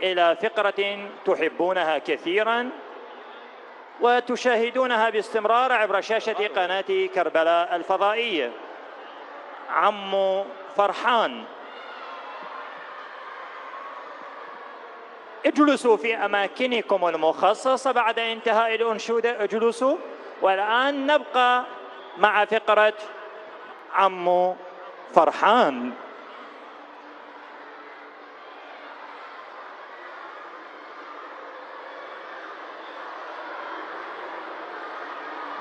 إلى فقرة تحبونها كثيرا وتشاهدونها باستمرار عبر شاشة قناة كربلاء الفضائية. عمو فرحان. اجلسوا في أماكنكم المخصصة بعد انتهاء الأنشودة، اجلسوا. والآن نبقى مع فقرة عمو فرحان.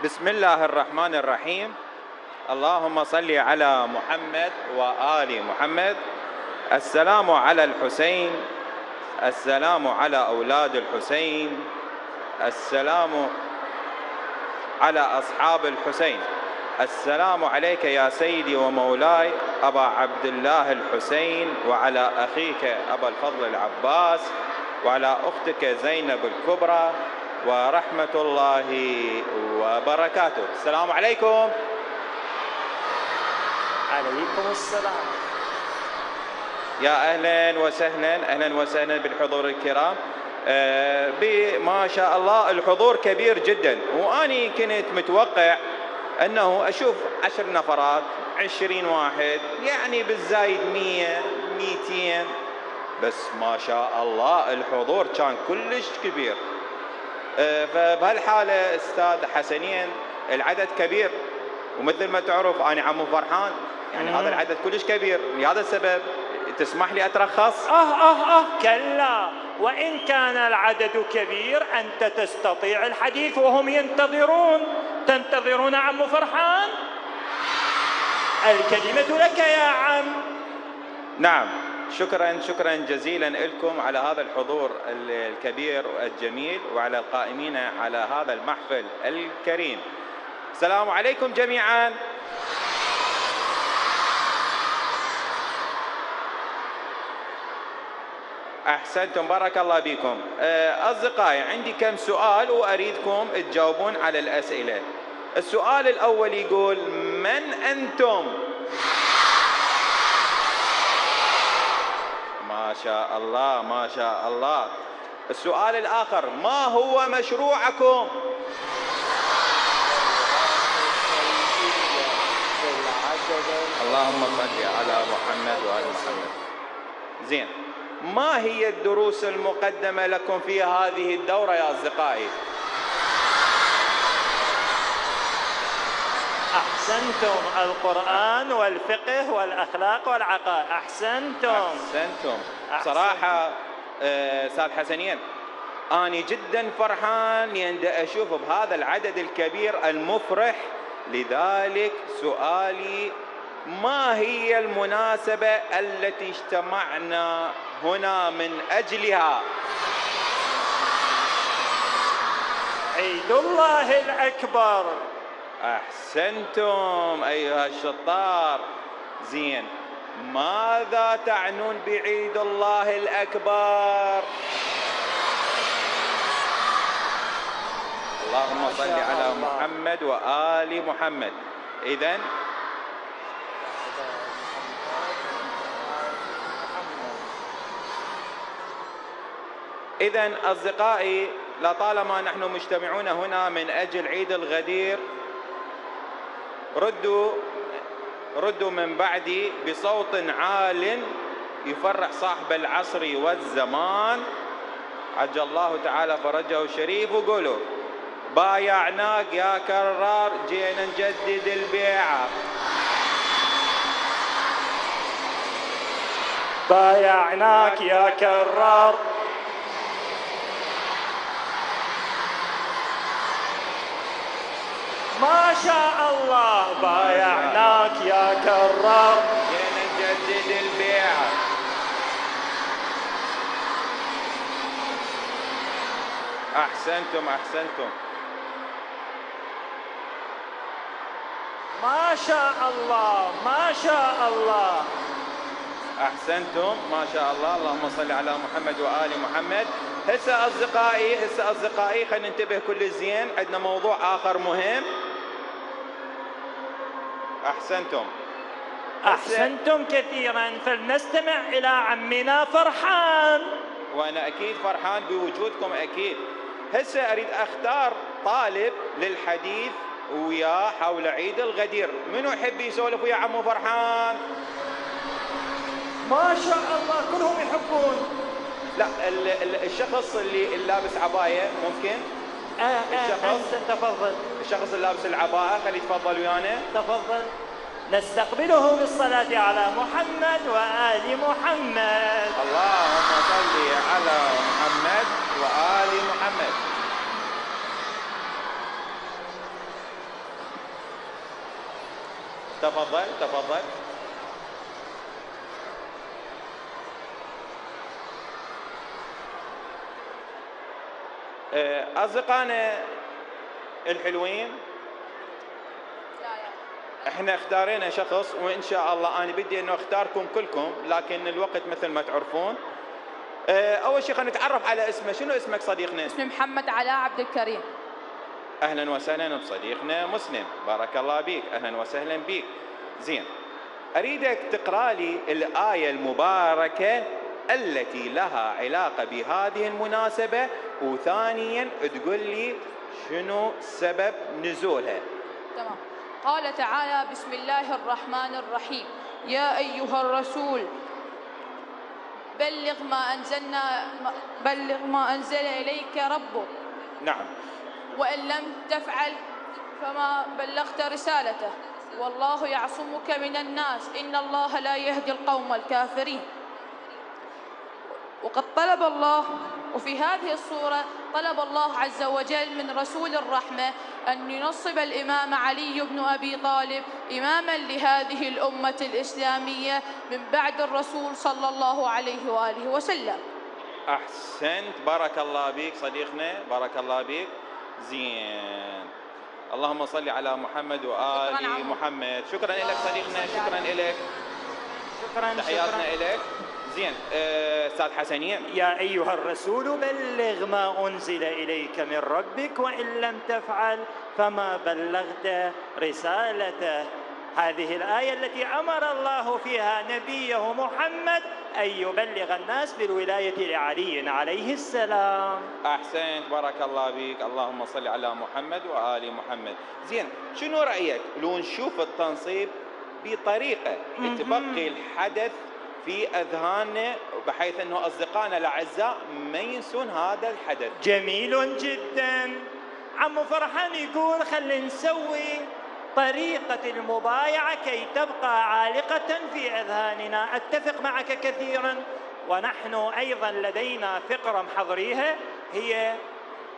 بسم الله الرحمن الرحيم. اللهم صل على محمد وآل محمد. السلام على الحسين، السلام على أولاد الحسين، السلام على أصحاب الحسين. السلام عليك يا سيدي ومولاي أبا عبد الله الحسين، وعلى أخيك أبا الفضل العباس، وعلى أختك زينب الكبرى، ورحمة الله وبركاته. السلام عليكم. عليكم السلام. يا أهلا وسهلا، أهلا وسهلا بالحضور الكرام. ما شاء الله الحضور كبير جدا، وأني كنت متوقع أنه أشوف 10 نفرات 20 واحد، يعني بالزايد 100 200، بس ما شاء الله الحضور كان كلش كبير. فبهالحالة أستاذ حسنين العدد كبير، ومثل ما تعرف أنا عمو فرحان، يعني هذا العدد كلش كبير، لهذا السبب تسمح لي أترخص؟ كلا، وإن كان العدد كبير أنت تستطيع الحديث وهم ينتظرون. تنتظرون عمو فرحان؟ الكلمة لك يا عم. نعم، شكرا جزيلا لكم على هذا الحضور الكبير والجميل، وعلى القائمين على هذا المحفل الكريم. السلام عليكم جميعا. أحسنتم، بارك الله بكم. أصدقائي عندي كم سؤال وأريدكم تجاوبون على الأسئلة. السؤال الأول يقول: من أنتم؟ ما شاء الله ما شاء الله. السؤال الآخر: ما هو مشروعكم؟ اللهم صل على محمد وآل محمد. زين، ما هي الدروس المقدمة لكم في هذه الدورة يا أصدقائي؟ أحسنتم، القرآن والفقه والأخلاق والعقائد. أحسنتم. صراحة أستاذ حسنين أنا جدا فرحان لأن أشوف بهذا العدد الكبير المفرح. لذلك سؤالي: ما هي المناسبة التي اجتمعنا هنا من أجلها؟ عيد الله الأكبر. أحسنتم أيها الشطار. زين، ماذا تعنون بعيد الله الأكبر؟ اللهم صل على محمد وآل محمد. إذن أصدقائي، لطالما نحن مجتمعون هنا من أجل عيد الغدير، ردوا من بعدي بصوت عال يفرح صاحب العصر والزمان عجل الله تعالى فرجه الشريف، وقولوا: بايعناك يا كرار، جينا نجدد البيعة. بايعناك يا كرار. ما شاء الله، بايعناك يا كرار، جينا نجدد البيعة. أحسنتم. ما شاء الله ما شاء الله. أحسنتم ما شاء الله. اللهم صل على محمد وآل محمد. هسه أصدقائي خلينا ننتبه كل زين، عندنا موضوع آخر مهم. أحسنتم. أحسنتم كثيرا، فلنستمع إلى عمنا فرحان. وأنا أكيد فرحان بوجودكم أكيد. هسه أريد أختار طالب للحديث وياه حول عيد الغدير. منو يحب يسولف ويا عمو فرحان؟ ما شاء الله كلهم يحبون. لا، الشخص اللي لابس عباية ممكن؟ أنت تفضل. الشخص اللي لابس العباءة خليه يتفضل ويانا. تفضل. نستقبله بالصلاة على محمد وآل محمد. اللهم صل على محمد وآل محمد. تفضل تفضل. أصدقائنا الحلوين، احنا اختارينا شخص وان شاء الله انا بدي انه اختاركم كلكم، لكن الوقت مثل ما تعرفون. اول شيء خلينا نتعرف على اسمه. شنو اسمك صديقنا؟ اسمي محمد علاء عبد الكريم. اهلا وسهلا بصديقنا مسلم، بارك الله بيك، اهلا وسهلا بيك. زين، اريدك تقرا لي الايه المباركه التي لها علاقه بهذه المناسبه، وثانيا تقول لي شنو سبب نزولها. تمام. قال تعالى: بسم الله الرحمن الرحيم، يا أيها الرسول بلغ ما أنزل إليك ربك. نعم. وإن لم تفعل فما بلغت رسالته، والله يعصمك من الناس، إن الله لا يهدي القوم الكافرين. وقد طلب الله، وفي هذه الصورة طلب الله عز وجل من رسول الرحمة أن ينصب الإمام علي بن أبي طالب إماماً لهذه الأمة الإسلامية من بعد الرسول صلى الله عليه وآله وسلم. أحسنت، بارك الله بك صديقنا، بارك الله بك. زين، اللهم صل على محمد وآل محمد. شكرا لك صديقنا، شكرا لك، شكرا. تحياتنا لك. زين، استاذ حسنين. يا ايها الرسول بلغ ما انزل اليك من ربك وان لم تفعل فما بلغت رسالته. هذه الايه التي امر الله فيها نبيه محمد ان يبلغ الناس بالولايه لعلي عليه السلام. احسنت، بارك الله بك، اللهم صل على محمد وآل محمد. زين، شنو رايك لو نشوف التنصيب بطريقه تبقي الحدث في أذهاننا، بحيث أنه أصدقائنا الأعزاء ما ينسون هذا الحدث؟ جميل جدا. عمو فرحان يقول خلينا نسوي طريقة المبايعة كي تبقى عالقة في أذهاننا. أتفق معك كثيرا. ونحن أيضا لدينا فقرة محضريها، هي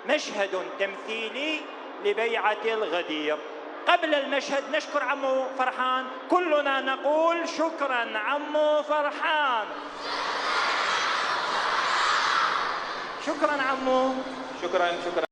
مشهد تمثيلي لبيعة الغدير. قبل المشهد نشكر عمو فرحان، كلنا نقول شكرا عمو فرحان. شكرا عمو. شكرا شكرا.